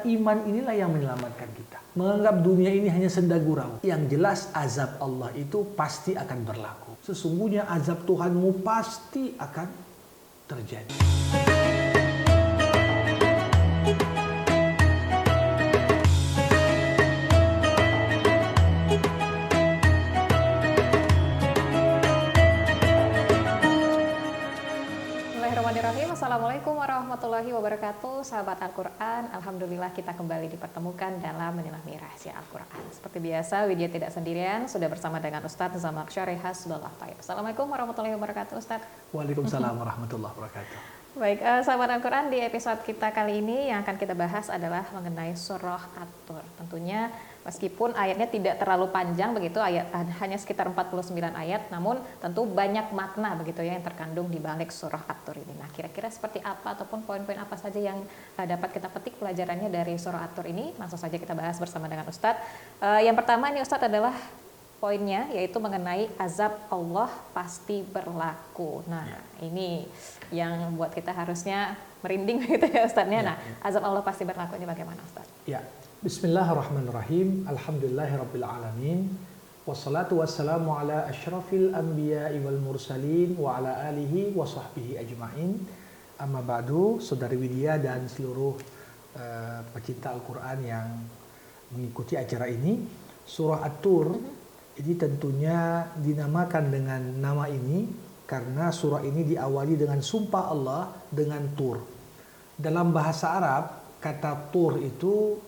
Iman inilah yang menyelamatkan kita. Menganggap dunia ini hanya senda gurau. Yang jelas azab Allah itu pasti akan berlaku. Sesungguhnya azab Tuhanmu pasti akan terjadi. Bismillahirrahmanirrahim. Assalamualaikum warahmatullahi wabarakatuh. Sahabat Al-Quran, Alhamdulillah kita kembali dipertemukan dalam menyelami rahasia Al-Quran. Seperti biasa, Widya tidak sendirian, sudah bersama dengan Ustadz Zamak Syarih Hasbullah Taib. Assalamualaikum warahmatullahi wabarakatuh, Ustadz. Waalaikumsalam warahmatullahi wabarakatuh. Baik, sahabat Al-Quran, di episode kita kali ini yang akan kita bahas adalah mengenai surah At-Tur. Tentunya meskipun ayatnya tidak terlalu panjang begitu, ayat hanya sekitar 49 ayat, namun tentu banyak makna begitu ya yang terkandung di balik surah At-Tur ini. Nah, kira-kira seperti apa ataupun poin-poin apa saja yang dapat kita petik pelajarannya dari surah At-Tur ini? Langsung saja kita bahas bersama dengan Ustadz. Yang pertama ini Ustadz adalah poinnya yaitu mengenai azab Allah pasti berlaku. Nah, ini yang buat kita harusnya merinding gitu ya Ustadznya. Nah, azab Allah pasti berlaku ini bagaimana Ustadz? Ya, Bismillahirrahmanirrahim. Alhamdulillahirabbil wassalatu wassalamu ala asyrafil anbiya'i wal mursalin wa ala alihi wa sahbihi ajma'in. Amma ba'du, Saudari Widya dan seluruh pecinta Al-Quran yang mengikuti acara ini. Surah At-Tur ini tentunya dinamakan dengan nama ini karena surah ini diawali dengan sumpah Allah dengan Tur. Dalam bahasa Arab, kata Tur itu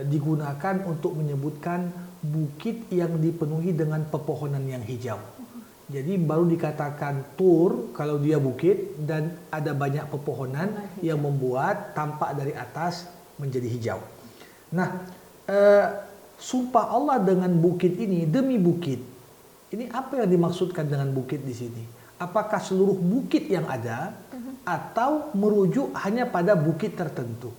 digunakan untuk menyebutkan bukit yang dipenuhi dengan pepohonan yang hijau. Jadi baru dikatakan Tur kalau dia bukit dan ada banyak pepohonan yang membuat tampak dari atas menjadi hijau. Nah, sumpah Allah dengan bukit ini demi bukit. Ini apa yang dimaksudkan dengan bukit di sini? Apakah seluruh bukit yang ada atau merujuk hanya pada bukit tertentu?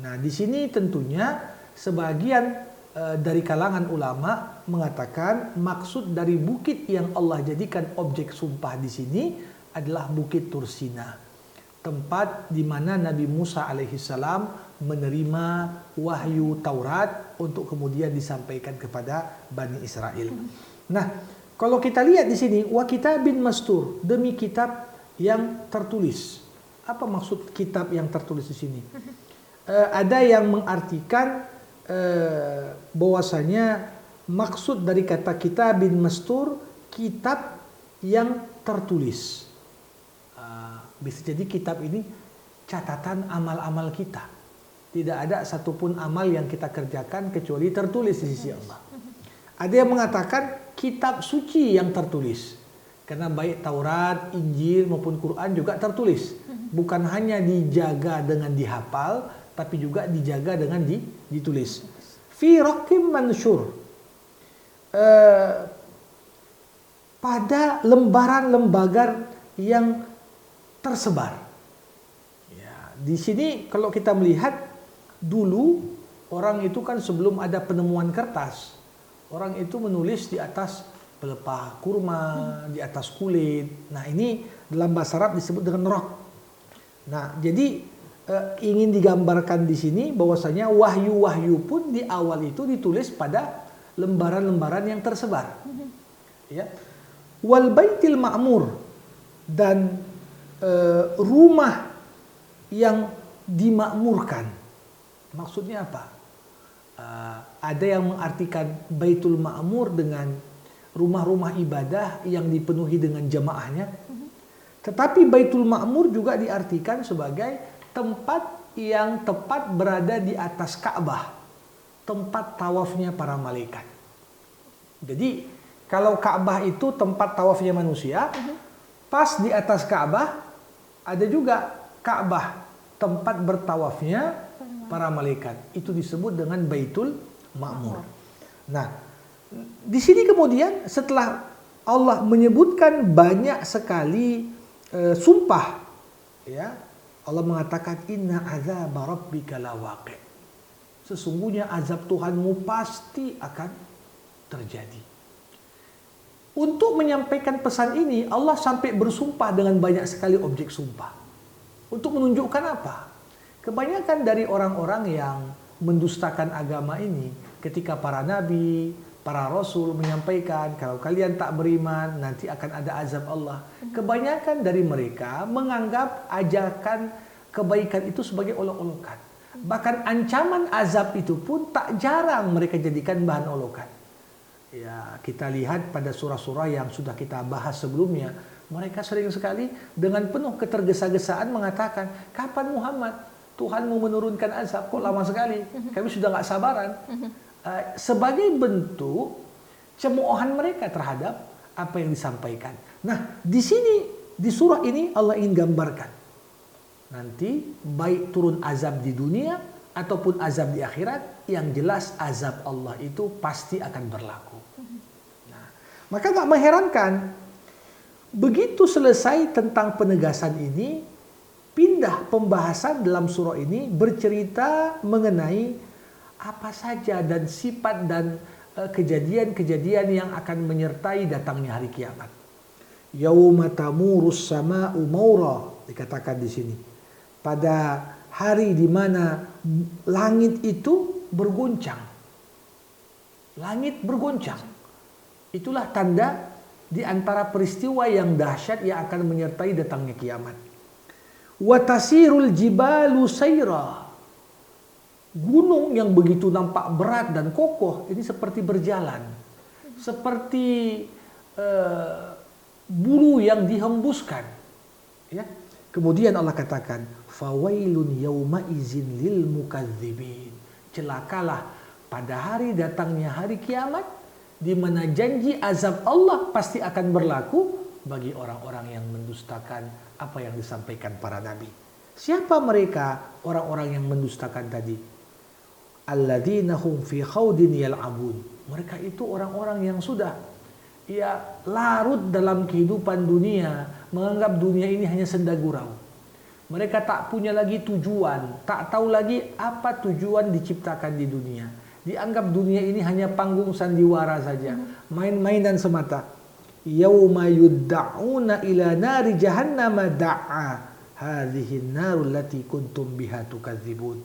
Nah, di sini tentunya sebagian dari kalangan ulama mengatakan maksud dari bukit yang Allah jadikan objek sumpah di sini adalah Bukit Tur Sina, tempat di mana Nabi Musa alaihissalam menerima wahyu Taurat untuk kemudian disampaikan kepada Bani Israel. Nah, kalau kita lihat di sini, wa kitabin mastur, demi kitab yang tertulis. Apa maksud kitab yang tertulis di sini? Ada yang mengartikan bahwasanya maksud dari kata kitabin mastur, kitab yang tertulis. Bisa jadi kitab ini catatan amal-amal kita. Tidak ada satupun amal yang kita kerjakan kecuali tertulis di sisi Allah. Ada yang mengatakan kitab suci yang tertulis. Karena baik Taurat, Injil maupun Quran juga tertulis. Bukan hanya dijaga dengan dihafal, tapi juga dijaga dengan ditulis. Fi raqim mansyur. Pada lembaran-lembaran yang tersebar. Ya, di sini kalau kita melihat dulu orang itu kan sebelum ada penemuan kertas, orang itu menulis di atas pelepah kurma, di atas kulit. Nah, ini dalam bahasa Arab disebut dengan raq. Nah, jadi ingin digambarkan di sini bahwasanya wahyu-wahyu pun di awal itu ditulis pada lembaran-lembaran yang tersebar. Ya. Wal baitil ma'mur, dan rumah yang dimakmurkan. Maksudnya apa? Ada yang mengartikan Baitul Ma'mur dengan rumah-rumah ibadah yang dipenuhi dengan jamaahnya. Tetapi Baitul Ma'mur juga diartikan sebagai tempat yang tepat berada di atas Ka'bah, tempat tawafnya para malaikat. Jadi kalau Ka'bah itu tempat tawafnya manusia, pas di atas Ka'bah ada juga Ka'bah, tempat bertawafnya para malaikat. Itu disebut dengan Baitul Ma'mur. Nah, di sini kemudian setelah Allah menyebutkan banyak sekali sumpah, ya, Allah mengatakan inna azab rabbika lawaqi. Sesungguhnya azab Tuhanmu pasti akan terjadi. Untuk menyampaikan pesan ini, Allah sampai bersumpah dengan banyak sekali objek sumpah. Untuk menunjukkan apa? Kebanyakan dari orang-orang yang mendustakan agama ini, ketika para nabi, para rasul menyampaikan kalau kalian tak beriman nanti akan ada azab Allah. Kebanyakan dari mereka menganggap ajakan kebaikan itu sebagai olok-olokan. Bahkan ancaman azab itu pun tak jarang mereka jadikan bahan olokan. Ya, kita lihat pada surah-surah yang sudah kita bahas sebelumnya, mereka sering sekali dengan penuh ketergesa-gesaan mengatakan, kapan Muhammad Tuhanmu menurunkan azab? Kok lama sekali? Kami sudah nggak sabaran. Sebagai bentuk cemoohan mereka terhadap apa yang disampaikan. Nah, di sini di surah ini Allah ingin gambarkan nanti baik turun azab di dunia ataupun azab di akhirat, yang jelas azab Allah itu pasti akan berlaku. Nah, maka nggak mengherankan begitu selesai tentang penegasan ini, pindah pembahasan dalam surah ini bercerita mengenai apa saja dan sifat dan kejadian-kejadian yang akan menyertai datangnya hari kiamat. Yauma tamurus sama'u maura, dikatakan di sini. Pada hari di mana langit itu bergoncang. Langit bergoncang. Itulah tanda di antara peristiwa yang dahsyat yang akan menyertai datangnya kiamat. Wa tasirul jibalu sayra. Gunung yang begitu nampak berat dan kokoh ini seperti berjalan. Seperti bulu yang dihembuskan. Ya. Kemudian Allah katakan, fawailun yauma izin lil mukadzibin. Celakalah pada hari datangnya hari kiamat, di mana janji azab Allah pasti akan berlaku bagi orang-orang yang mendustakan apa yang disampaikan para nabi. Siapa mereka orang-orang yang mendustakan tadi? Alladzina hum fi khaudin yal'abun. Mereka itu orang-orang yang sudah larut dalam kehidupan dunia, menganggap dunia ini hanya senda gurau. Mereka tak punya lagi tujuan, tak tahu lagi apa tujuan diciptakan di dunia. Dianggap dunia ini hanya panggung sandiwara saja, main-mainan semata. Yauma yudda'una ila nari jahannam da'a hadhihi an-narul lati kuntum biha tukadzibun.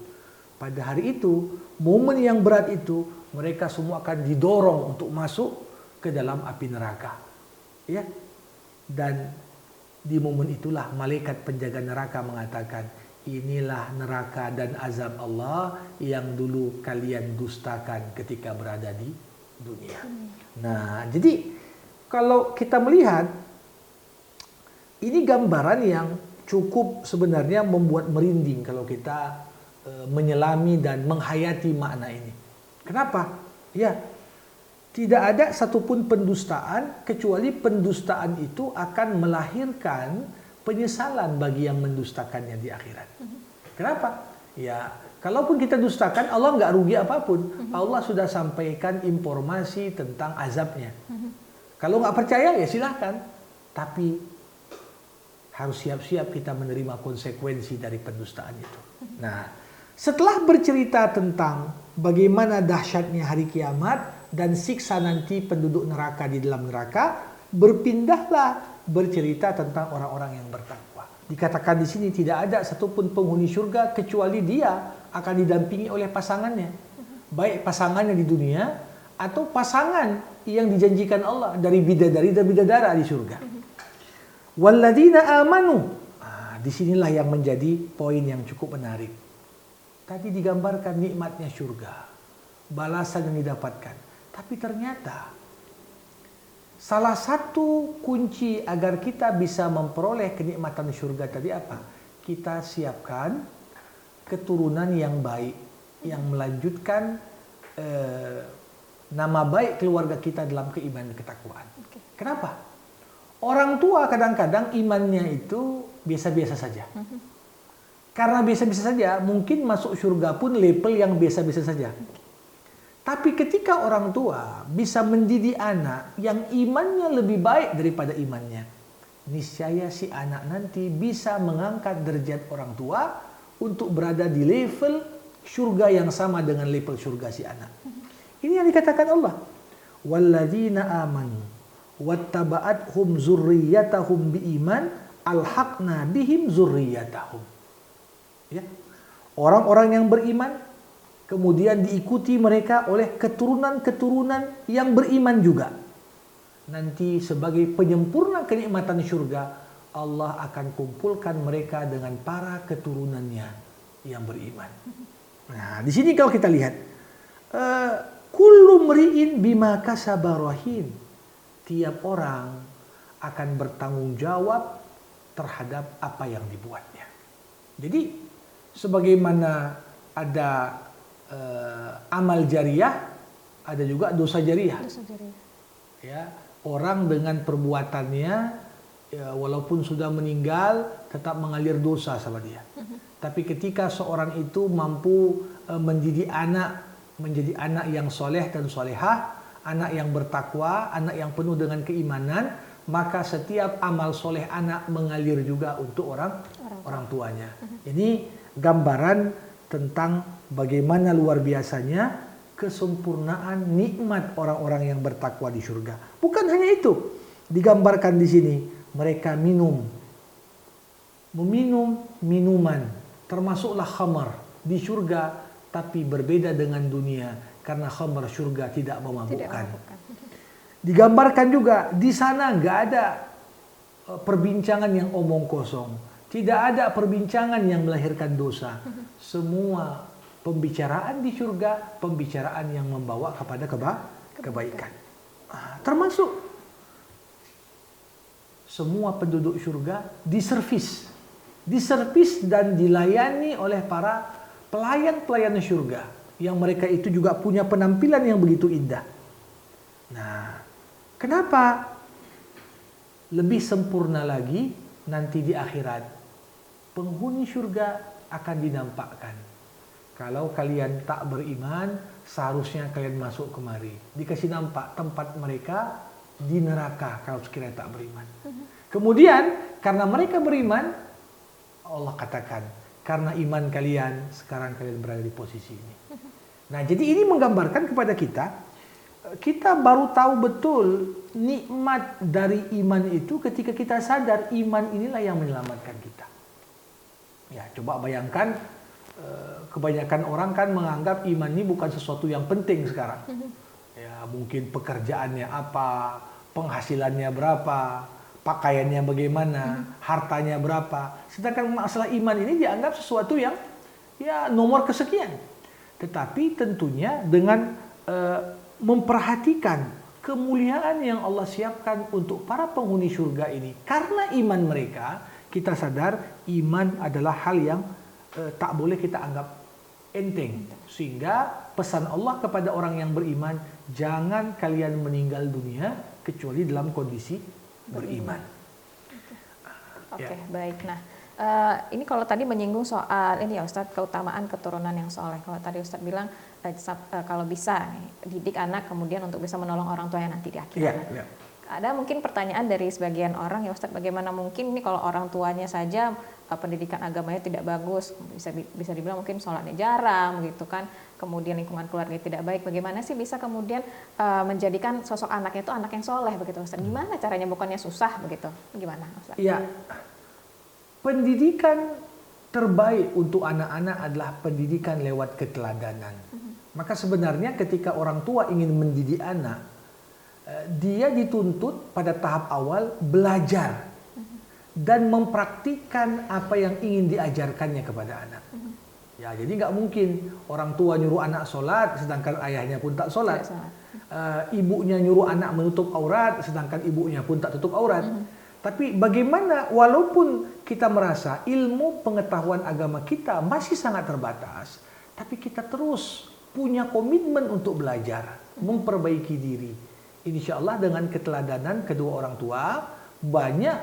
Pada hari itu, momen yang berat itu, mereka semua akan didorong untuk masuk ke dalam api neraka. Ya. Dan di momen itulah malaikat penjaga neraka mengatakan, inilah neraka dan azab Allah yang dulu kalian dustakan ketika berada di dunia. Nah, jadi kalau kita melihat, ini gambaran yang cukup sebenarnya membuat merinding kalau kita menyelami dan menghayati makna ini. Kenapa? Ya, tidak ada satupun pendustaan kecuali pendustaan itu akan melahirkan penyesalan bagi yang mendustakannya di akhirat. Kenapa? Ya, kalaupun kita dustakan, Allah nggak rugi apapun. Allah sudah sampaikan informasi tentang azabnya. Kalau nggak percaya ya silahkan. Tapi harus siap-siap kita menerima konsekuensi dari pendustaan itu. Nah, setelah bercerita tentang bagaimana dahsyatnya hari kiamat dan siksa nanti penduduk neraka di dalam neraka, berpindahlah bercerita tentang orang-orang yang bertakwa. Dikatakan di sini tidak ada satupun penghuni surga kecuali dia akan didampingi oleh pasangannya. Baik pasangannya di dunia atau pasangan yang dijanjikan Allah dari bidadari dan bidadara di surga. Walladzina amanu. Disinilah yang menjadi poin yang cukup menarik. Tadi digambarkan nikmatnya surga, balasan yang didapatkan. Tapi ternyata salah satu kunci agar kita bisa memperoleh kenikmatan surga tadi apa? Kita siapkan keturunan yang baik, yang melanjutkan nama baik keluarga kita dalam keimanan dan ketakwaan. Kenapa? Orang tua kadang-kadang imannya itu biasa-biasa saja. Karena biasa-biasa saja, mungkin masuk surga pun level yang biasa-biasa saja. Tapi ketika orang tua bisa mendidik anak yang imannya lebih baik daripada imannya, niscaya si anak nanti bisa mengangkat derajat orang tua untuk berada di level surga yang sama dengan level surga si anak. Ini yang dikatakan Allah. Walladzina amanu wattaba'athum zurriyyatahum biiman alhaqna bihim zurriyyatahum. Ya. orang-orang yang beriman, kemudian diikuti mereka oleh keturunan-keturunan yang beriman juga. Nanti sebagai penyempurna kenikmatan surga, Allah akan kumpulkan mereka dengan para keturunannya yang beriman. Nah, di sini kalau kita lihat, kullu mri'in bima kasaba rahin. Tiap orang akan bertanggung jawab terhadap apa yang dibuatnya. Jadi, sebagaimana ada amal jariah, ada juga dosa jariah. Ya, orang dengan perbuatannya, ya, walaupun sudah meninggal, tetap mengalir dosa sama dia. Tapi ketika seorang itu mampu mendidik anak, menjadi anak yang soleh dan solehah, anak yang bertakwa, anak yang penuh dengan keimanan, maka setiap amal soleh anak mengalir juga untuk orang tuanya. Ini gambaran tentang bagaimana luar biasanya kesempurnaan nikmat orang-orang yang bertakwa di surga. Bukan hanya itu, digambarkan di sini mereka meminum minuman, termasuklah khamar di surga, tapi berbeda dengan dunia karena khamar surga tidak memabukkan. Digambarkan juga di sana nggak ada perbincangan yang omong kosong, tidak ada perbincangan yang melahirkan dosa. Semua pembicaraan di surga, pembicaraan yang membawa kepada kebaikan. Termasuk semua penduduk surga diservis dan dilayani oleh para pelayan-pelayan surga, yang mereka itu juga punya penampilan yang begitu indah. Nah, kenapa lebih sempurna lagi nanti di akhirat? Penghuni surga akan dinampakkan. Kalau kalian tak beriman, seharusnya kalian masuk kemari. Dikasih nampak tempat mereka di neraka kalau sekiranya tak beriman. Kemudian karena mereka beriman, Allah katakan, karena iman kalian, sekarang kalian berada di posisi ini. Nah, jadi ini menggambarkan kepada kita baru tahu betul nikmat dari iman itu ketika kita sadar iman inilah yang menyelamatkan kita. Ya, coba bayangkan, kebanyakan orang kan menganggap iman ini bukan sesuatu yang penting sekarang. Ya, mungkin pekerjaannya apa, penghasilannya berapa, pakaiannya bagaimana, hartanya berapa. Sedangkan masalah iman ini dianggap sesuatu yang ya nomor kesekian. Tetapi tentunya dengan memperhatikan kemuliaan yang Allah siapkan untuk para penghuni surga ini. Karena iman mereka, kita sadar iman adalah hal yang tak boleh kita anggap enteng. Sehingga pesan Allah kepada orang yang beriman, jangan kalian meninggal dunia kecuali dalam kondisi beriman. Oke, baik. Nah, ini kalau tadi menyinggung soal ini ya Ustadz, keutamaan keturunan yang soleh. Kalau tadi Ustadz bilang kalau bisa didik anak kemudian untuk bisa menolong orang tua yang nanti di akhirat. Ada mungkin pertanyaan dari sebagian orang ya Ustadz, bagaimana mungkin ini kalau orang tuanya saja pendidikan agamanya tidak bagus, bisa dibilang mungkin sholatnya jarang begitu kan, kemudian lingkungan keluarga tidak baik, bagaimana sih bisa kemudian menjadikan sosok anaknya itu anak yang soleh begitu Ustadz? Gimana caranya, bukannya susah begitu? Gimana Ustadz? Iya, pendidikan terbaik untuk anak-anak adalah pendidikan lewat keteladanan. Maka sebenarnya ketika orang tua ingin mendidik anak, dia dituntut pada tahap awal belajar dan mempraktikkan apa yang ingin diajarkannya kepada anak. Ya, jadi nggak mungkin orang tua nyuruh anak sholat sedangkan ayahnya pun tak sholat. Ibunya nyuruh anak menutup aurat sedangkan ibunya pun tak tutup aurat. Tapi bagaimana walaupun kita merasa ilmu pengetahuan agama kita masih sangat terbatas, tapi kita terus punya komitmen untuk belajar, memperbaiki diri. Insya Allah dengan keteladanan kedua orang tua, banyak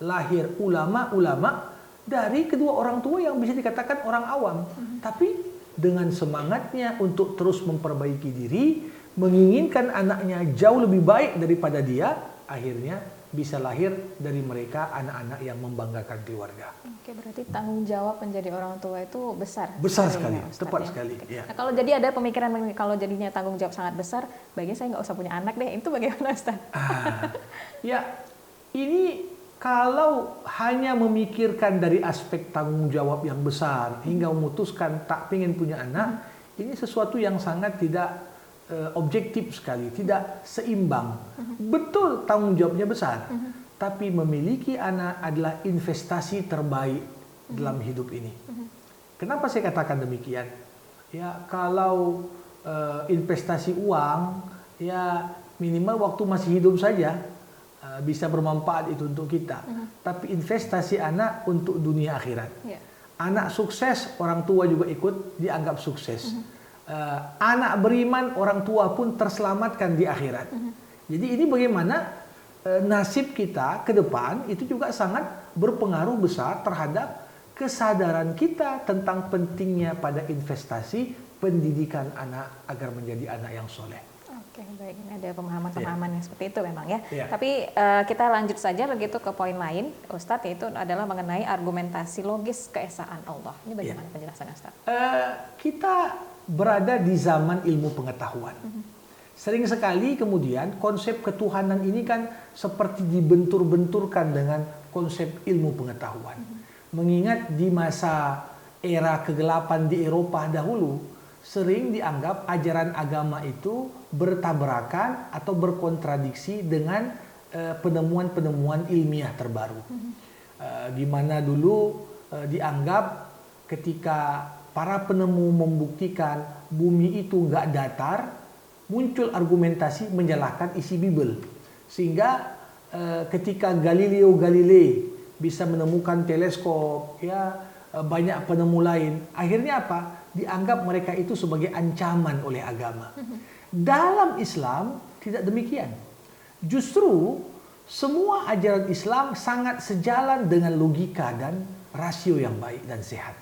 lahir ulama-ulama dari kedua orang tua yang bisa dikatakan orang awam. Tapi dengan semangatnya untuk terus memperbaiki diri, menginginkan anaknya jauh lebih baik daripada dia, akhirnya bisa lahir dari mereka anak-anak yang membanggakan keluarga. Oke, berarti tanggung jawab menjadi orang tua itu besar. Besar sekali, ya, Ustadz, tepat ya? sekali. Oke. Ya. Nah, kalau jadi ada pemikiran kalau jadinya tanggung jawab sangat besar, baiknya saya nggak usah punya anak deh. Itu bagaimana Ustadz? Ya, ini kalau hanya memikirkan dari aspek tanggung jawab yang besar hingga memutuskan tak pengen punya anak, ini sesuatu yang sangat tidak objektif sekali, tidak seimbang. Betul tanggung jawabnya besar, tapi memiliki anak adalah investasi terbaik dalam hidup ini. Kenapa saya katakan demikian? Ya, kalau investasi uang, ya minimal waktu masih hidup saja bisa bermanfaat itu untuk kita. Tapi investasi anak untuk dunia akhirat. Anak sukses, orang tua juga ikut dianggap sukses. Anak beriman, orang tua pun terselamatkan di akhirat. Jadi ini bagaimana nasib kita ke depan itu juga sangat berpengaruh besar terhadap kesadaran kita tentang pentingnya pada investasi pendidikan anak agar menjadi anak yang soleh. Oke, baik. Ini ada pemahaman-pemahaman yang seperti itu memang ya. Ya. Tapi kita lanjut saja begitu ke poin lain, Ustadz, yaitu adalah mengenai argumentasi logis keesaan Allah. Ini bagaimana penjelasannya, Ustadz? Kita berada di zaman ilmu pengetahuan. Sering sekali kemudian konsep ketuhanan ini kan seperti dibentur-benturkan dengan konsep ilmu pengetahuan. Mengingat di masa era kegelapan di Eropa dahulu, sering dianggap ajaran agama itu bertabrakan atau berkontradiksi dengan penemuan-penemuan ilmiah terbaru. Di mana dulu dianggap ketika para penemu membuktikan bumi itu nggak datar, muncul argumentasi menyalahkan isi Bible. Sehingga ketika Galileo Galilei bisa menemukan teleskop, ya banyak penemu lain, akhirnya apa? Dianggap mereka itu sebagai ancaman oleh agama. Dalam Islam tidak demikian. Justru semua ajaran Islam sangat sejalan dengan logika dan rasio yang baik dan sehat.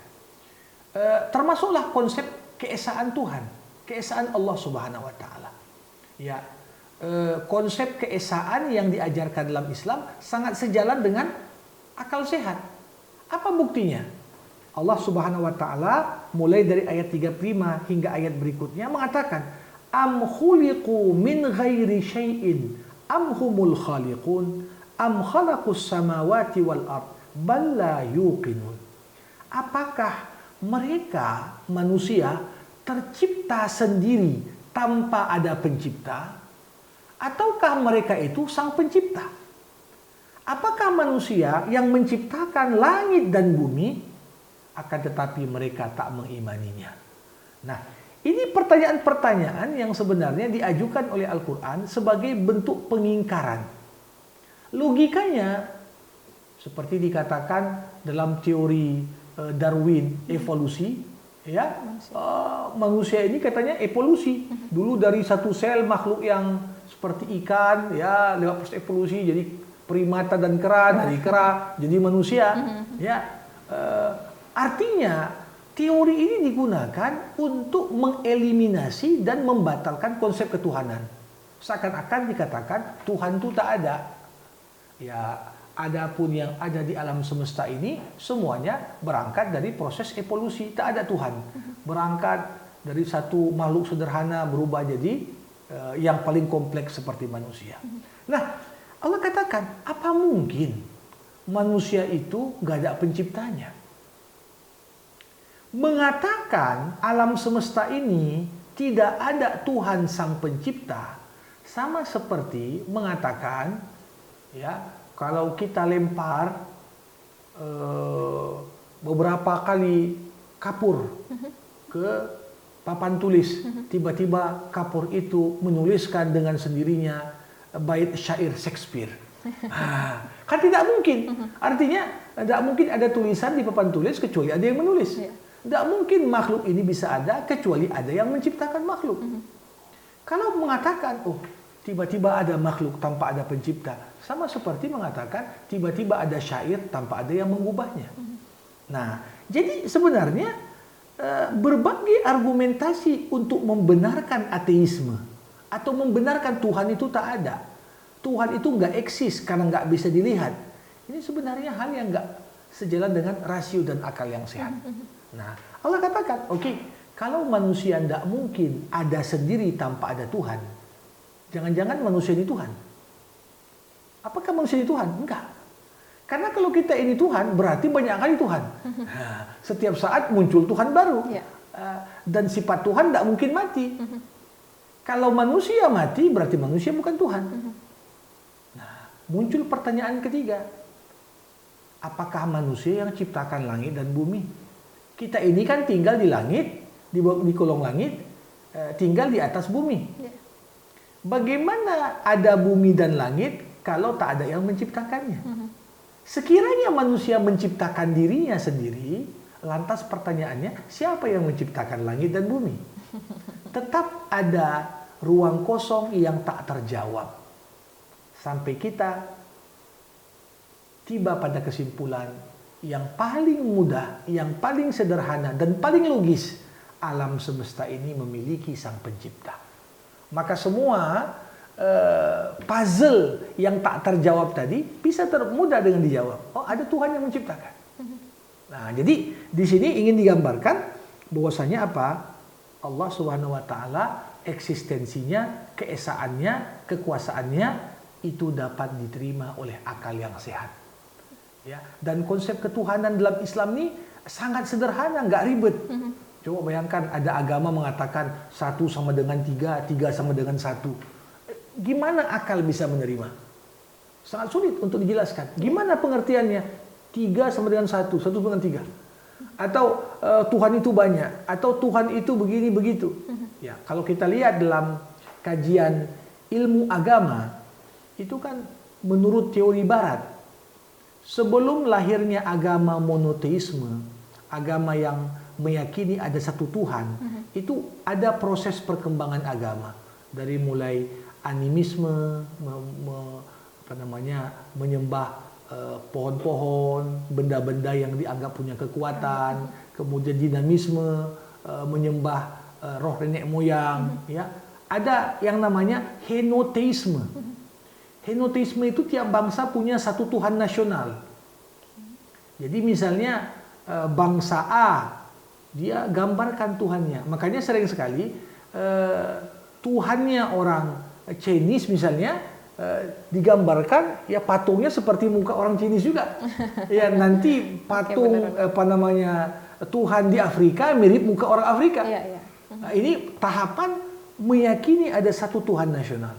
Termasuklah konsep keesaan Tuhan, keesaan Allah Subhanahu wa taala. Ya, konsep keesaan yang diajarkan dalam Islam sangat sejalan dengan akal sehat. Apa buktinya? Allah Subhanahu wa taala mulai dari ayat 35 hingga ayat berikutnya mengatakan, am khuliqu min ghairi syai'in am humul khaliqun am khalaqus samawati wal ard bal la yuqinun. Apakah mereka manusia tercipta sendiri tanpa ada pencipta, ataukah mereka itu sang pencipta? Apakah manusia yang menciptakan langit dan bumi, akan tetapi mereka tak mengimaninya? Nah, ini pertanyaan-pertanyaan yang sebenarnya diajukan oleh Al-Quran sebagai bentuk pengingkaran. Logikanya seperti dikatakan dalam teori Darwin evolusi, ya, manusia ini katanya evolusi. Dulu dari satu sel makhluk yang seperti ikan, ya, lewat proses evolusi jadi primata dan kera, dari kera jadi manusia, ya. Artinya teori ini digunakan untuk mengeliminasi dan membatalkan konsep ketuhanan. Seakan-akan dikatakan Tuhan itu tak ada. Ya, adapun yang ada di alam semesta ini semuanya berangkat dari proses evolusi, tak ada Tuhan. Berangkat dari satu makhluk sederhana berubah jadi yang paling kompleks seperti manusia. Nah, Allah katakan, apa mungkin manusia itu gak ada penciptanya? Mengatakan alam semesta ini tidak ada Tuhan sang pencipta sama seperti mengatakan, ya, kalau kita lempar beberapa kali kapur ke papan tulis, tiba-tiba kapur itu menuliskan dengan sendirinya bait syair Shakespeare. Kan tidak mungkin. Artinya tidak mungkin ada tulisan di papan tulis kecuali ada yang menulis. Tidak mungkin makhluk ini bisa ada kecuali ada yang menciptakan makhluk. Kalau mengatakan, oh, tiba-tiba ada makhluk tanpa ada pencipta, sama seperti mengatakan tiba-tiba ada syair tanpa ada yang mengubahnya. Nah, jadi sebenarnya berbagai argumentasi untuk membenarkan ateisme atau membenarkan Tuhan itu tak ada, Tuhan itu nggak eksis karena nggak bisa dilihat, ini sebenarnya hal yang nggak sejalan dengan rasio dan akal yang sehat. Nah, Allah katakan, oke, kalau manusia tidak mungkin ada sendiri tanpa ada Tuhan, jangan-jangan manusia ini Tuhan. Apakah manusia ini Tuhan? Enggak. Karena kalau kita ini Tuhan, berarti banyak kali Tuhan. Nah, setiap saat muncul Tuhan baru. Ya. Dan sifat Tuhan tidak mungkin mati. Kalau manusia mati, berarti manusia bukan Tuhan. Nah, muncul pertanyaan ketiga. Apakah manusia yang ciptakan langit dan bumi? Kita ini kan tinggal di langit, di kolong langit, tinggal di atas bumi. Ya. Bagaimana ada bumi dan langit kalau tak ada yang menciptakannya? Sekiranya manusia menciptakan dirinya sendiri, lantas pertanyaannya, siapa yang menciptakan langit dan bumi? Tetap ada ruang kosong yang tak terjawab. Sampai kita tiba pada kesimpulan yang paling mudah, yang paling sederhana, dan paling logis. Alam semesta ini memiliki sang pencipta. Maka semua puzzle yang tak terjawab tadi bisa mudah dengan dijawab. Oh, ada Tuhan yang menciptakan. Nah, jadi di sini ingin digambarkan bahwasanya apa? Allah Subhanahu wa taala eksistensinya, keesaannya, kekuasaannya itu dapat diterima oleh akal yang sehat. Ya, dan konsep ketuhanan dalam Islam ini sangat sederhana, nggak ribet. Coba bayangkan ada agama mengatakan 1 sama dengan 3, 3 sama dengan 1. Gimana akal bisa menerima? Sangat sulit untuk dijelaskan. Gimana pengertiannya? 3 sama dengan 1, 1 dengan 3. Atau Tuhan itu banyak, atau Tuhan itu begini begitu. Ya, kalau kita lihat dalam kajian ilmu agama, itu kan menurut teori barat, sebelum lahirnya agama monoteisme, agama yang meyakini ada satu Tuhan, itu ada proses perkembangan agama. Dari mulai animisme, menyembah pohon-pohon, benda-benda yang dianggap punya kekuatan, kemudian dinamisme, menyembah roh nenek moyang, ya. Ada yang namanya henoteisme. Henoteisme itu tiap bangsa punya satu Tuhan nasional. Jadi misalnya bangsa A, dia gambarkan Tuhannya. Makanya sering sekali Tuhannya orang Chinese misalnya digambarkan ya patungnya seperti muka orang Chinese juga. Ya nanti patung Tuhan di Afrika mirip muka orang Afrika. Nah, ini tahapan meyakini ada satu Tuhan nasional.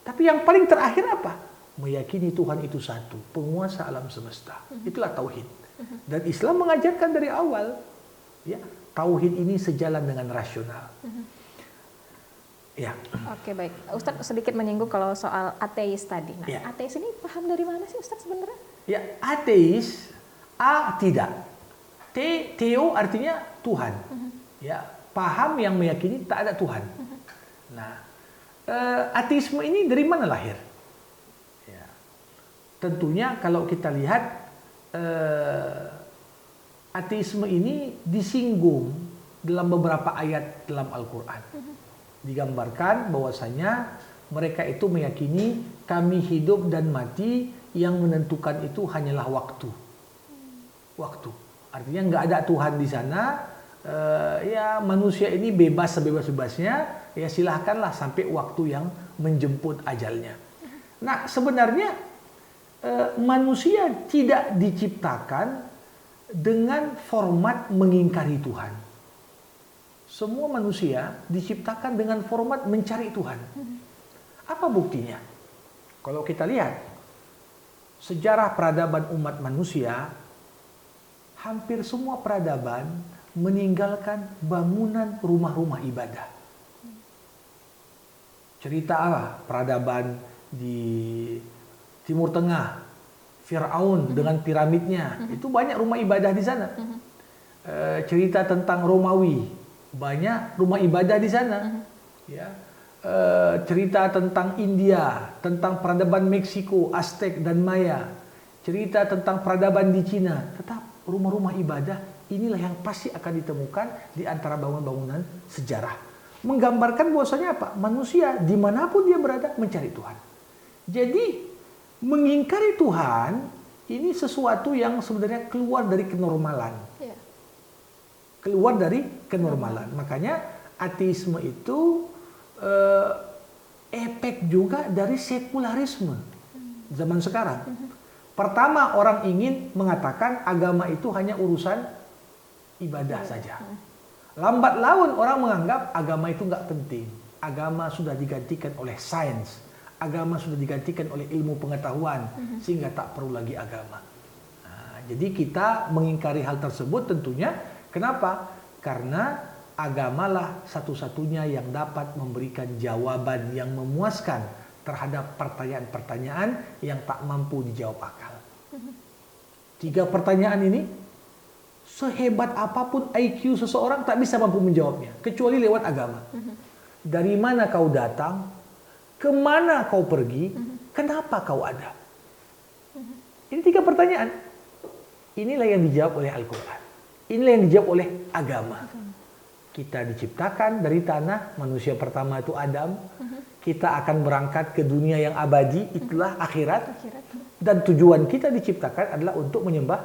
Tapi yang paling terakhir apa? Meyakini Tuhan itu satu, penguasa alam semesta. Itulah tauhid. Dan Islam mengajarkan dari awal, ya, tauhid ini sejalan dengan rasional. Ya. Oke, baik. Ustadz sedikit menyinggung kalau soal ateis tadi. Nah, ya. Ateis ini paham dari mana sih Ustadz sebenarnya? Ya, ateis, A tidak. Theo artinya Tuhan. Ya, paham yang meyakini tak ada Tuhan. Nah, ateisme ini dari mana lahir? Ya. Tentunya kalau kita lihat ateisme ini disinggung dalam beberapa ayat dalam Al-Quran. Digambarkan bahwasanya mereka itu meyakini kami hidup dan mati yang menentukan itu hanyalah waktu. Waktu. Artinya nggak ada Tuhan di sana. Ya manusia ini bebas sebebas-bebasnya. Ya silahkanlah sampai waktu yang menjemput ajalnya. Nah sebenarnya manusia tidak diciptakan dengan format mengingkari Tuhan. Semua manusia diciptakan dengan format mencari Tuhan. Apa buktinya? Kalau kita lihat sejarah peradaban umat manusia, hampir semua peradaban meninggalkan bangunan rumah-rumah ibadah. Cerita apa? Peradaban di Timur Tengah, Firaun dengan piramidnya, itu banyak rumah ibadah di sana. Cerita tentang Romawi, banyak rumah ibadah di sana. Ya. Cerita tentang India, tentang peradaban Meksiko, Aztec dan Maya. Cerita tentang peradaban di Cina. Tetap rumah-rumah ibadah inilah yang pasti akan ditemukan di antara bangunan-bangunan sejarah. Menggambarkan bahwasanya apa? Manusia dimanapun dia berada mencari Tuhan. Jadi mengingkari Tuhan ini sesuatu yang sebenarnya keluar dari kenormalan. Keluar dari kenormalan. Makanya ateisme itu efek juga dari sekularisme zaman sekarang. Pertama, orang ingin mengatakan agama itu hanya urusan ibadah saja. Lambat laun orang menganggap agama itu nggak penting. Agama sudah digantikan oleh sains. Agama sudah digantikan oleh ilmu pengetahuan. Sehingga tak perlu lagi agama. Nah, jadi kita mengingkari hal tersebut tentunya. Kenapa? Karena agamalah satu-satunya yang dapat memberikan jawaban yang memuaskan terhadap pertanyaan-pertanyaan yang tak mampu dijawab akal. 3 pertanyaan ini, sehebat apapun IQ seseorang tak bisa mampu menjawabnya, kecuali lewat agama. Dari mana kau datang? Kemana kau pergi? Kenapa kau ada? Ini 3 pertanyaan. Inilah yang dijawab oleh Al-Quran. Inilah yang dijawab oleh agama. Kita diciptakan dari tanah, manusia pertama itu Adam. Kita akan berangkat ke dunia yang abadi, itulah akhirat. Dan tujuan kita diciptakan adalah untuk menyembah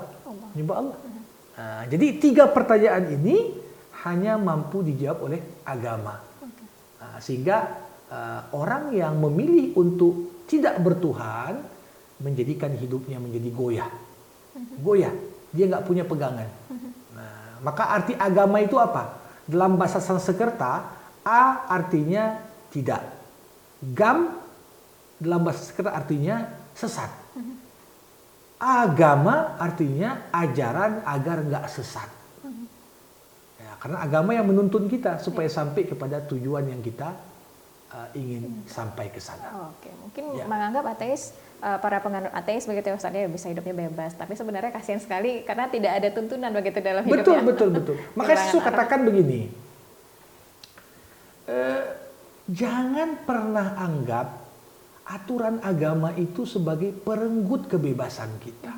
Allah. Nah, jadi 3 pertanyaan ini hanya mampu dijawab oleh agama. Nah, sehingga orang yang memilih untuk tidak bertuhan menjadikan hidupnya menjadi goyah. Goyah, dia nggak punya pegangan. Nah, maka arti agama itu apa? Dalam bahasa Sanskerta, A artinya tidak. Gam dalam bahasa Sanskerta artinya sesat. Agama artinya ajaran agar nggak sesat. Ya, karena agama yang menuntun kita supaya sampai kepada tujuan yang kita ingin sampai ke sana. Oke, mungkin menganggap ateis, para penganut ateis begitu ya Ustaz, ya bisa hidupnya bebas. Tapi sebenarnya kasihan sekali karena tidak ada tuntunan begitu dalam hidupnya. Betul. Makanya saya katakan begini. Jangan pernah anggap aturan agama itu sebagai perenggut kebebasan kita.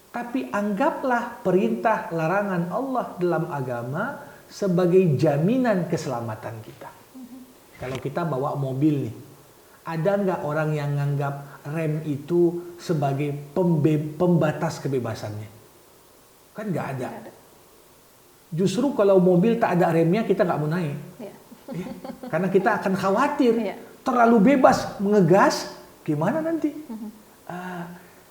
Tapi anggaplah perintah larangan Allah dalam agama sebagai jaminan keselamatan kita. Kalau kita bawa mobil nih, ada nggak orang yang nganggap rem itu sebagai pembatas kebebasannya? Kan nggak ada. Justru kalau mobil tak ada remnya kita nggak mau naik. Karena kita akan khawatir terlalu bebas mengegas, gimana nanti?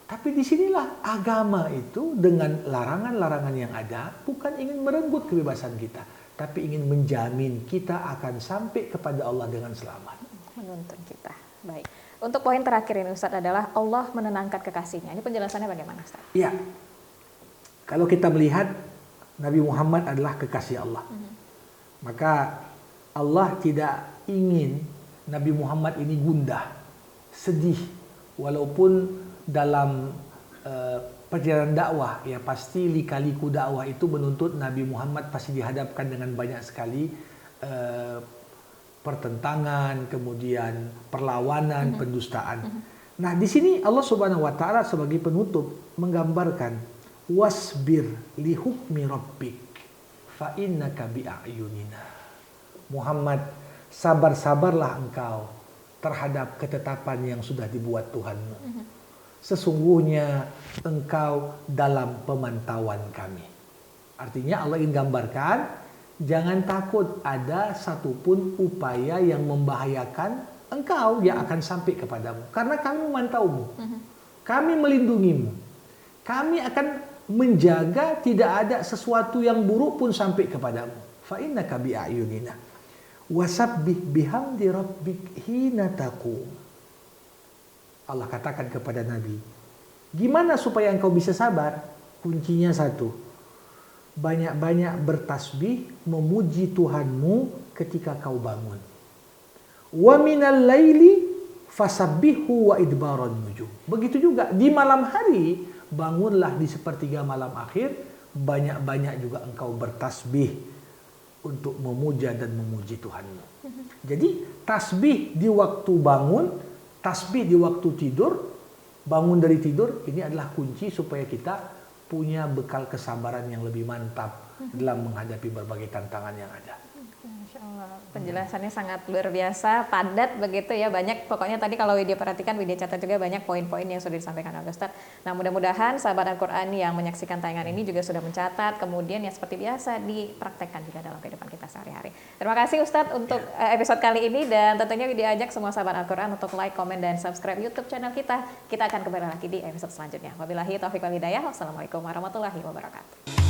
Tapi disinilah agama itu dengan larangan-larangan yang ada bukan ingin merenggut kebebasan kita, tapi ingin menjamin kita akan sampai kepada Allah dengan selamat. Menuntun kita. Baik. Untuk poin terakhir ini Ustaz adalah Allah menenangkan kekasihnya. Ini penjelasannya bagaimana Ustaz? Iya. Kalau kita melihat Nabi Muhammad adalah kekasih Allah, maka Allah tidak ingin Nabi Muhammad ini gundah, sedih, walaupun dalam perjalanan dakwah ya pasti lika-liku dakwah itu menuntut Nabi Muhammad pasti dihadapkan dengan banyak sekali pertentangan, kemudian perlawanan, pendustaan. Nah, di sini Allah Subhanahu wa taala sebagai penutup menggambarkan wasbir li hukmi rabbik fa innaka bi a'yunina. Muhammad, sabar-sabarlah engkau terhadap ketetapan yang sudah dibuat Tuhanmu. Sesungguhnya engkau dalam pemantauan kami. Artinya Allah ingin gambarkan, jangan takut ada satupun upaya yang membahayakan engkau yang akan sampai kepadamu. Karena kami memantaumu. Kami melindungimu. Kami akan menjaga tidak ada sesuatu yang buruk pun sampai kepadamu. Fa innaka bi a'yunina. Wasabbih bihamdi rabbik hina taqum. Allah katakan kepada Nabi, gimana supaya engkau bisa sabar? Kuncinya satu, banyak-banyak bertasbih memuji Tuhanmu ketika kau bangun. Wa minal laili fasabbihu wa idbaran nujum. Begitu juga di malam hari, bangunlah di sepertiga malam akhir, banyak-banyak juga engkau bertasbih untuk memuja dan memuji Tuhanmu. Jadi tasbih di waktu bangun, tasbih di waktu tidur, bangun dari tidur, ini adalah kunci supaya kita punya bekal kesabaran yang lebih mantap dalam menghadapi berbagai tantangan yang ada. Masya Allah, penjelasannya sangat luar biasa, padat begitu ya, banyak pokoknya tadi kalau Widya perhatikan, Widya catat juga banyak poin-poin yang sudah disampaikan oleh Ustadz. Nah mudah-mudahan sahabat Al-Quran yang menyaksikan tayangan ini juga sudah mencatat, kemudian ya seperti biasa dipraktekkan juga dalam kehidupan kita sehari-hari. Terima kasih Ustadz untuk episode kali ini, dan tentunya Widya ajak semua sahabat Al-Quran untuk like, komen, dan subscribe YouTube channel kita. Kita akan kembali lagi di episode selanjutnya. Wabillahi taufiq wal hidayah. Wassalamualaikum warahmatullahi wabarakatuh.